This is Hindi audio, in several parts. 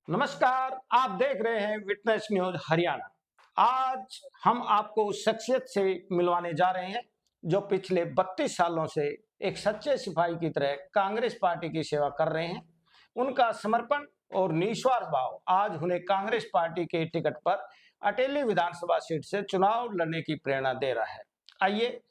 नमस्कार, आप देख रहे हैं विटनेस न्यूज हरियाणा। आज हम आपको उस शख्सियत से मिलवाने जा रहे हैं जो पिछले 32 सालों से एक सच्चे सिपाही की तरह कांग्रेस पार्टी की सेवा कर रहे हैं। उनका समर्पण और निस्वार्थ भाव आज उन्हें कांग्रेस पार्टी के टिकट पर अटेली विधानसभा सीट से चुनाव लड़ने की प्रेरणा दे रहा है। आइए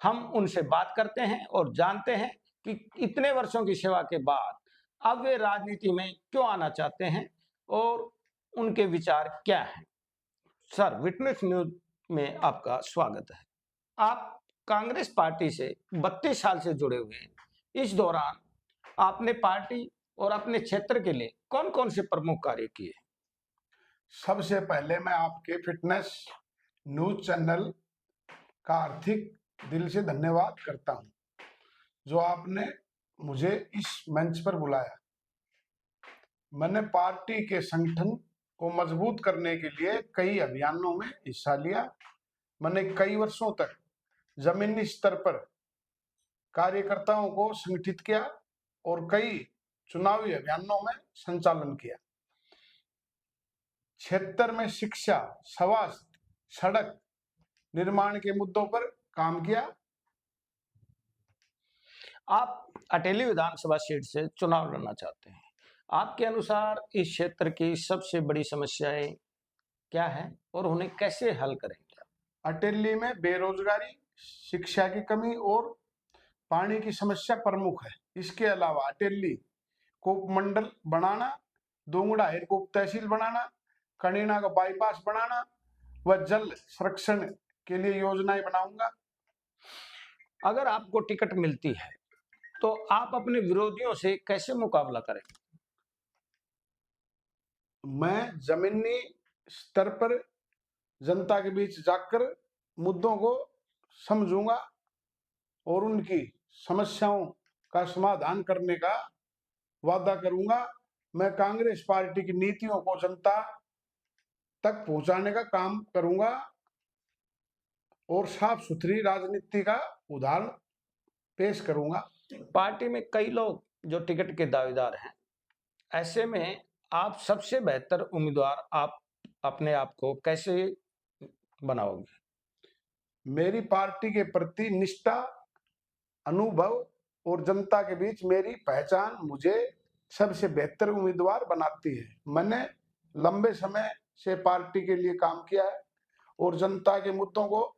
हम उनसे बात करते हैं और जानते हैं कि इतने वर्षों की सेवा के बाद अब वे राजनीति में क्यों आना चाहते हैं और उनके विचार क्या हैं। सर, विटनेस न्यूज में आपका स्वागत है। आप कांग्रेस पार्टी से 32 साल से जुड़े हुए हैं। इस दौरान आपने पार्टी और अपने क्षेत्र के लिए कौन-कौन से प्रमुख कार्य किए? सबसे पहले मैं आपके फिटनेस न्यूज चैनल का आर्थिक दिल से धन्यवाद करता हूं, जो आपने मुझे इस मंच पर बुलाया। मैंने पार्टी के संगठन को मजबूत करने के लिए कई अभियानों में हिस्सा लिया। मैंने कई वर्षों तक जमीनी स्तर पर कार्यकर्ताओं को संगठित किया और कई चुनावी अभियानों में संचालन किया। क्षेत्र में शिक्षा, स्वास्थ्य, सड़क निर्माण के मुद्दों पर काम किया। आप अटेली विधानसभा सीट से चुनाव लड़ना चाहते हैं। आपके अनुसार इस क्षेत्र की सबसे बड़ी समस्याएं क्या है और उन्हें कैसे हल करेंगे? अटेली में बेरोजगारी, शिक्षा की कमी और पानी की समस्या प्रमुख है। इसके अलावा अटेली को उपमंडल बनाना, दोंगड़ा हेरको उप तहसील बनाना, कनीना का बाईपास बनाना व जल संरक्षण के लिए योजनाएं बनाऊंगा। अगर आपको टिकट मिलती है तो आप अपने विरोधियों से कैसे मुकाबला करेंगे? मैं जमीनी स्तर पर जनता के बीच जाकर मुद्दों को समझूंगा और उनकी समस्याओं का समाधान करने का वादा करूंगा। मैं कांग्रेस पार्टी की नीतियों को जनता तक पहुंचाने का काम करूंगा और साफ सुथरी राजनीति का उदाहरण पेश करूंगा। पार्टी में कई लोग जो टिकट के दावेदार हैं, ऐसे में आप सबसे बेहतर उम्मीदवार आप अपने आप को कैसे बनाओगे? मेरी पार्टी के प्रति निष्ठा, अनुभव और जनता के बीच मेरी पहचान मुझे सबसे बेहतर उम्मीदवार बनाती है। मैंने लंबे समय से पार्टी के लिए काम किया है और जनता के मुद्दों को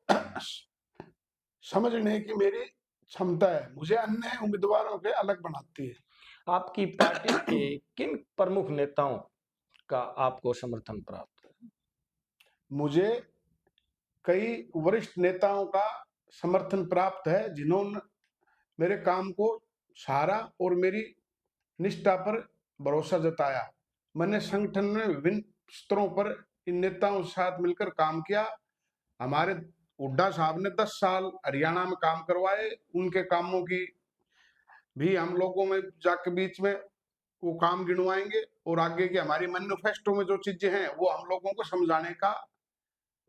समझने की मेरी क्षमता है, मुझे अन्य उम्मीदवारों के अलग बनाती है। आपकी पार्टी के किन प्रमुख नेताओं का आपको समर्थन प्राप्त है? मुझे कई वरिष्ठ नेताओं का समर्थन प्राप्त है, जिन्होंने मेरे काम को सराहा और मेरी निष्ठा पर भरोसा जताया। मैंने संगठन में विभिन्न स्तरों पर इन नेताओं के साथ मिलकर काम किया। हमारे हुड्डा साहब ने 10 साल हरियाणा में काम करवाए। उनके कामों की भी हम लोगों में जाके बीच में वो काम गिनवाएंगे और आगे की हमारी मैनिफेस्टो में जो चीजें हैं वो हम लोगों को समझाने का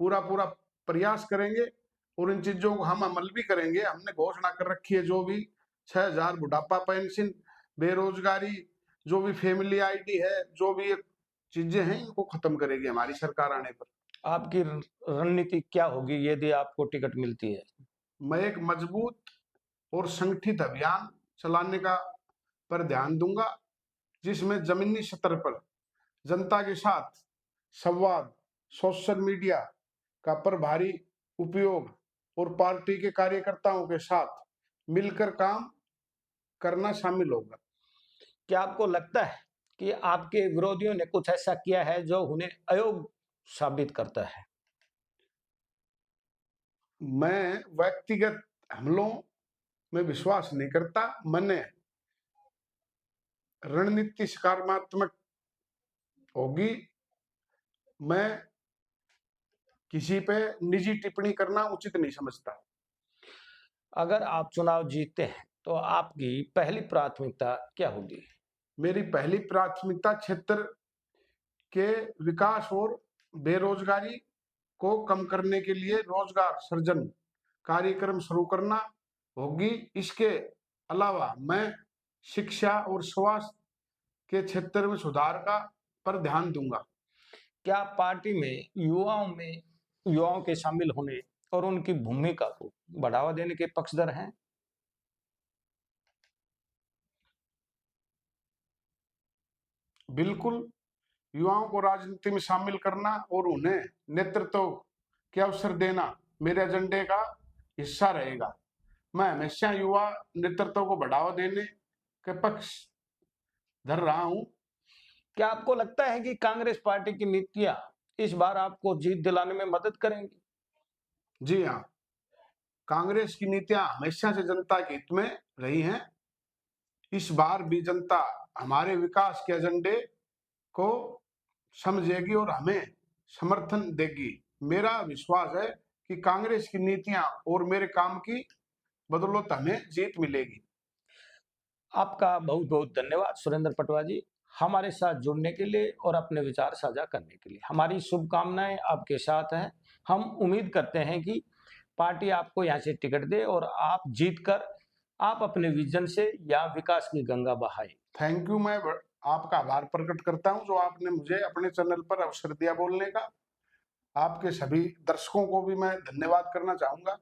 पूरा प्रयास करेंगे और इन चीजों को हम अमल भी करेंगे। हमने घोषणा कर रखी है, जो भी 6000 बुढ़ापा पेंशन, बेरोजगारी, जो भी फैमिली आईडी है, जो भी चीजें हैं, इनको खत्म करेगी हमारी सरकार आने पर। आपकी रणनीति क्या होगी यदि आपको टिकट मिलती है? मैं एक मजबूत और संगठित अभियान चलाने का पर ध्यान दूंगा, जिसमें जमीनी स्तर पर जनता के साथ संवाद, सोशल मीडिया का प्रभावी उपयोग और पार्टी के कार्यकर्ताओं के साथ मिलकर काम करना शामिल होगा। क्या आपको लगता है कि आपके विरोधियों ने कुछ ऐसा किया है जो उन्हें अयोग्य साबित करता है? मैं व्यक्तिगत हमलों में विश्वास नहीं करता। मैंने रणनीति सकारात्मक होगी। मैं किसी पे निजी टिप्पणी करना उचित नहीं समझता। अगर आप चुनाव जीतते हैं तो आपकी पहली प्राथमिकता क्या होगी? मेरी पहली प्राथमिकता क्षेत्र के विकास और बेरोजगारी को कम करने के लिए रोजगार सृजन कार्यक्रम शुरू करना होगी। इसके अलावा मैं शिक्षा और स्वास्थ्य के क्षेत्र में सुधार का पर ध्यान दूंगा। क्या पार्टी में युवाओं के शामिल होने और उनकी भूमिका को बढ़ावा देने के पक्षधर हैं? बिल्कुल, युवाओं को राजनीति में शामिल करना और उन्हें नेतृत्व के अवसर देना मेरे एजेंडे का हिस्सा रहेगा। मैं हमेशा युवा नेतृत्व को बढ़ावा देने के पक्ष धर रहा हूं। क्या आपको लगता है कि कांग्रेस पार्टी की नीतियां इस बार आपको जीत दिलाने में मदद करेंगी? जी हाँ, कांग्रेस की नीतियां हमेशा से जनता के हित में रही हैं। इस बार भी जनता हमारे विकास के एजेंडे को समझेगी और हमें समर्थन देगी। मेरा विश्वास है कि कांग्रेस की नीतियां और मेरे काम की बदौलत हमें जीत मिलेगी। आपका बहुत बहुत धन्यवाद सुरेंद्र पटवा जी, हमारे साथ जुड़ने के लिए और अपने विचार साझा करने के लिए। हमारी शुभकामनाएं आपके साथ हैं। हम उम्मीद करते हैं कि पार्टी आपको यहाँ से टिकट दे और आप जीतकर आप अपने विजन से या विकास की गंगा बहाएं। Thank you. मैं आपका आभार प्रकट करता हूं जो आपने मुझे अपने चैनल पर अवसर दिया बोलने का। आपके सभी दर्शकों को भी मैं धन्यवाद करना चाहूंगा।